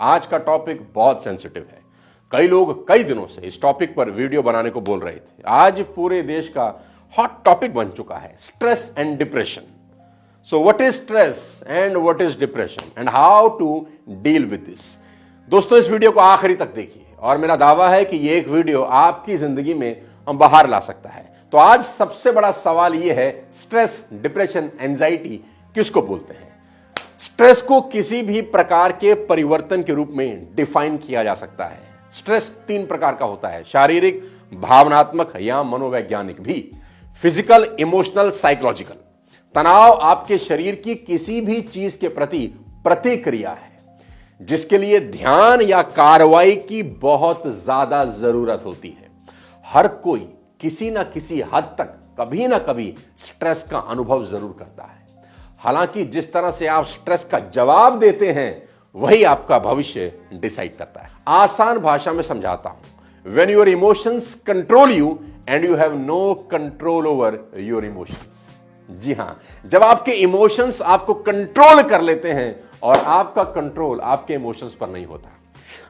आज का टॉपिक बहुत सेंसिटिव है। कई लोग कई दिनों से इस टॉपिक पर वीडियो बनाने को बोल रहे थे। आज पूरे देश का हॉट टॉपिक बन चुका है stress and depression. So what is stress and what is depression and how to deal with this. दोस्तों, इस वीडियो को आखिरी तक देखिए और मेरा दावा है कि ये एक वीडियो आपकी जिंदगी में हम बाहर ला सकता है। तो आज सबसे बड़ा सवाल यह है, स्ट्रेस, डिप्रेशन, एंजाइटी किसको बोलते हैं? स्ट्रेस को किसी भी प्रकार के परिवर्तन के रूप में डिफाइन किया जा सकता है। स्ट्रेस 3 प्रकार का होता है, शारीरिक, भावनात्मक या मनोवैज्ञानिक भी। Physical, emotional, psychological. तनाव आपके शरीर की किसी भी चीज के प्रति प्रतिक्रिया है जिसके लिए ध्यान या कार्रवाई की बहुत ज्यादा जरूरत होती है। हर कोई किसी ना किसी हद तक कभी ना कभी स्ट्रेस का अनुभव जरूर करता है। हालांकि जिस तरह से आप स्ट्रेस का जवाब देते हैं वही आपका भविष्य डिसाइड करता है। आसान भाषा में समझाता हूं, when your emotions control you and you have no control over your emotions. जी हां, जब आपके इमोशंस आपको कंट्रोल कर लेते हैं और आपका कंट्रोल आपके इमोशंस पर नहीं होता।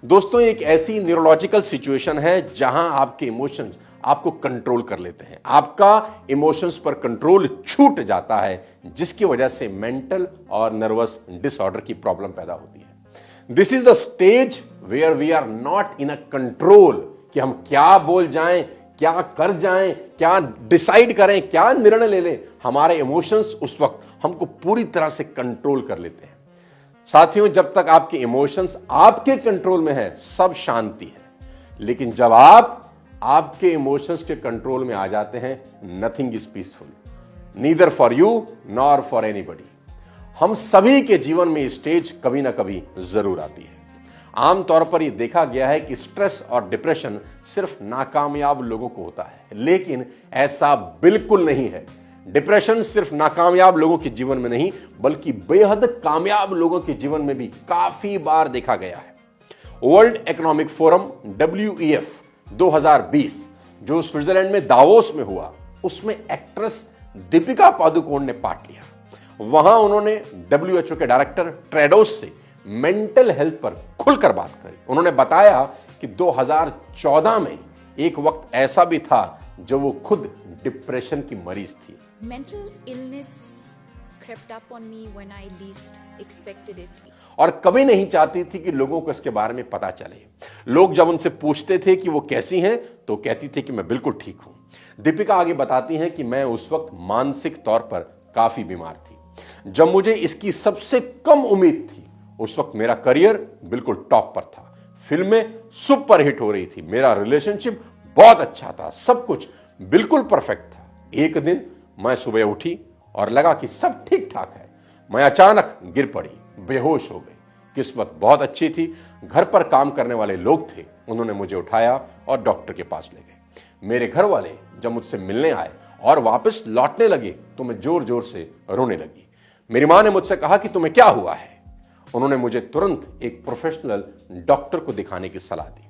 दोस्तों, एक ऐसी न्यूरोलॉजिकल सिचुएशन है जहां आपके इमोशंस आपको कंट्रोल कर लेते हैं। आपका इमोशंस पर कंट्रोल छूट जाता है जिसकी वजह से मेंटल और नर्वस डिसऑर्डर की प्रॉब्लम पैदा होती है। This is the stage where we are not in a control कि हम क्या बोल जाएं, क्या कर जाएं, क्या डिसाइड करें, क्या निर्णय ले लें। हमारे इमोशंस उस वक्त हमको पूरी तरह से कंट्रोल कर लेते हैं। साथियों, जब तक आपके इमोशंस आपके कंट्रोल में है सब शांति है, लेकिन जब आप आपके इमोशंस के कंट्रोल में आ जाते हैं, nothing is peaceful, neither for you nor for anybody. हम सभी के जीवन में स्टेज कभी ना कभी जरूर आती है। आमतौर पर यह देखा गया है कि स्ट्रेस और डिप्रेशन सिर्फ नाकामयाब लोगों को होता है, लेकिन ऐसा बिल्कुल नहीं है। डिप्रेशन सिर्फ नाकामयाब लोगों के जीवन में नहीं बल्कि बेहद कामयाब लोगों के जीवन में भी काफी बार देखा गया है। वर्ल्ड इकोनॉमिक फोरम WEF 2020 जो स्विट्जरलैंड में दावोस में हुआ, उसमें एक्ट्रेस दीपिका पादुकोण ने पार्ट लिया। वहां उन्होंने WHO के डायरेक्टर टेड्रोस से मेंटल हेल्थ पर खुलकर बात करी। उन्होंने बताया कि 2014 में एक वक्त ऐसा भी था जब वो खुद डिप्रेशन की मरीज थी। Mental illness crept up on me when I least expected it. और कभी नहीं चाहती थी कि लोगों को इसके बारे में पता चले। लोग जब उनसे पूछते थे कि वो कैसी हैं तो कहती थी कि मैं बिल्कुल ठीक हूं। दीपिका आगे बताती हैं कि मैं उस वक्त मानसिक तौर पर काफी बीमार थी। जब मुझे इसकी सबसे कम उम्मीद थी, उस वक्त मेरा करियर बिल्कुल टॉप पर था, फिल्में सुपर हिट हो रही थी, मेरा रिलेशनशिप बहुत अच्छा था, सब कुछ बिल्कुल परफेक्ट था। एक दिन मैं सुबह उठी और लगा कि सब ठीक ठाक है। मैं अचानक गिर पड़ी, बेहोश हो गई। किस्मत बहुत अच्छी थी, घर पर काम करने वाले लोग थे, उन्होंने मुझे उठाया और डॉक्टर के पास ले गए। मेरे घर वाले जब मुझसे मिलने आए और वापस लौटने लगे तो मैं जोर जोर से रोने लगी। मेरी मां ने मुझसे कहा कि तुम्हें क्या हुआ है। उन्होंने मुझे तुरंत एक प्रोफेशनल डॉक्टर को दिखाने की सलाह दी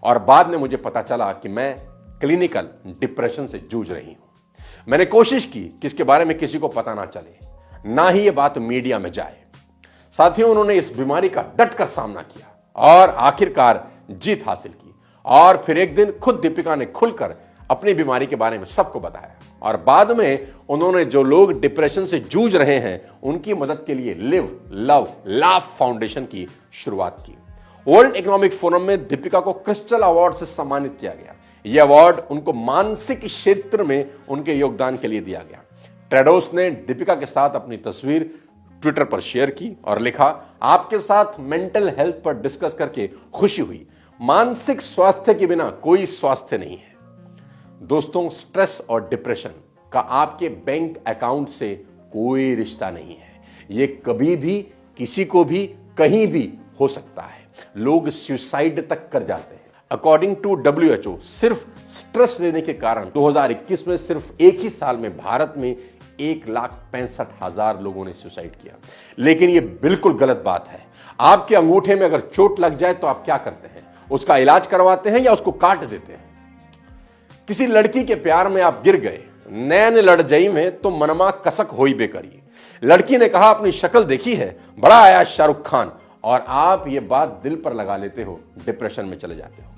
और बाद में मुझे पता चला कि मैं क्लिनिकल डिप्रेशन से जूझ रही हूं। मैंने कोशिश की कि इसके बारे में किसी को पता ना चले, ना ही यह बात मीडिया में जाए। साथियों, उन्होंने इस बीमारी का डटकर सामना किया और आखिरकार जीत हासिल की। और फिर एक दिन खुद दीपिका ने खुलकर अपनी बीमारी के बारे में सबको बताया और बाद में उन्होंने जो लोग डिप्रेशन से जूझ रहे हैं उनकी मदद के लिए लिव लव लाफ फाउंडेशन की शुरुआत की। वर्ल्ड इकोनॉमिक फोरम में दीपिका को क्रिस्टल अवार्ड से सम्मानित किया गया। यह अवार्ड उनको मानसिक क्षेत्र में उनके योगदान के लिए दिया गया। टेड्रोस ने दीपिका के साथ अपनी तस्वीर ट्विटर पर शेयर की और लिखा, आपके साथ मेंटल हेल्थ पर डिस्कस करके खुशी हुई। मानसिक स्वास्थ्य के बिना कोई स्वास्थ्य नहीं है। दोस्तों, स्ट्रेस और डिप्रेशन का आपके बैंक अकाउंट से कोई रिश्ता नहीं है। यह कभी भी किसी को भी कहीं भी हो सकता है। लोग सुसाइड तक कर जाते हैं। अकॉर्डिंग टू WHO, सिर्फ स्ट्रेस लेने के कारण 2021 में सिर्फ एक ही साल में भारत में 1,65,000 लोगों ने सुसाइड किया। लेकिन यह बिल्कुल गलत बात है। आपके अंगूठे में अगर चोट लग जाए तो आप क्या करते हैं? उसका इलाज करवाते हैं या उसको काट देते हैं? किसी लड़की के प्यार में आप गिर गए, नैन लड़ जाई में तो मनमा कसक होई बेकरी। लड़की ने कहा, अपनी शक्ल देखी है, बड़ा आया शाहरुख खान और आप ये बात दिल पर लगा लेते हो, डिप्रेशन में चले जाते हो।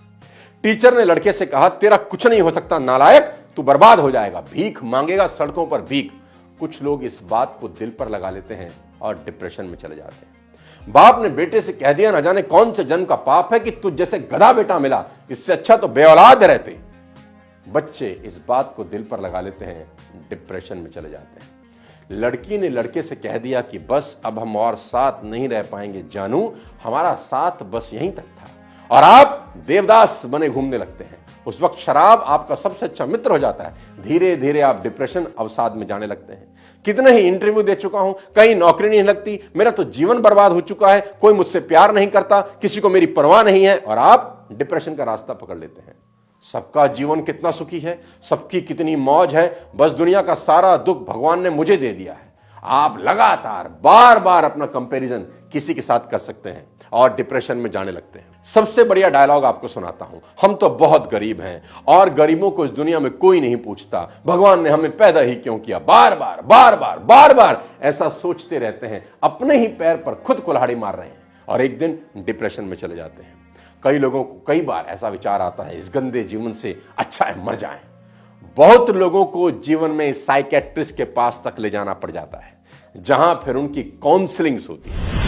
टीचर ने लड़के से कहा, तेरा कुछ नहीं हो सकता नालायक, तू बर्बाद हो जाएगा, भीख मांगेगा सड़कों पर भीख। कुछ लोग इस बात को दिल पर लगा लेते हैं और डिप्रेशन में चले जाते हैं। बाप ने बेटे से कह दिया, न जाने कौन से जन्म का पाप है कि तुझ जैसे गधा बेटा मिला, इससे अच्छा तो बेऔलाद रहते। बच्चे इस बात को दिल पर लगा लेते हैं, डिप्रेशन में चले जाते हैं। लड़की ने लड़के से कह दिया कि बस अब हम और साथ नहीं रह पाएंगे जानू, हमारा साथ बस यहीं तक था। और आप देवदास बने घूमने लगते हैं। उस वक्त शराब आपका सबसे अच्छा मित्र हो जाता है। धीरे धीरे आप डिप्रेशन अवसाद में जाने लगते हैं। कितने ही इंटरव्यू दे चुका हूं, कहीं नौकरी नहीं लगती, मेरा तो जीवन बर्बाद हो चुका है, कोई मुझसे प्यार नहीं करता, किसी को मेरी परवाह नहीं है, और आप डिप्रेशन का रास्ता पकड़ लेते हैं। सबका जीवन कितना सुखी है, सबकी कितनी मौज है, बस दुनिया का सारा दुख भगवान ने मुझे दे दिया है। आप लगातार बार बार अपना कंपैरिजन किसी के साथ कर सकते हैं और डिप्रेशन में जाने लगते हैं। सबसे बढ़िया डायलॉग आपको सुनाता हूं, हम तो बहुत गरीब हैं और गरीबों को इस दुनिया में कोई नहीं पूछता, भगवान ने हमें पैदा ही क्यों किया। बार बार बार बार बार बार ऐसा सोचते रहते हैं, अपने ही पैर पर खुद कुल्हाड़ी मार रहे हैं और एक दिन डिप्रेशन में चले जाते हैं। कई लोगों को कई बार ऐसा विचार आता है, इस गंदे जीवन से अच्छा है मर जाएं। बहुत लोगों को जीवन में साइकियाट्रिस्ट के पास तक ले जाना पड़ जाता है, जहां फिर उनकी काउंसलिंग्स होती है।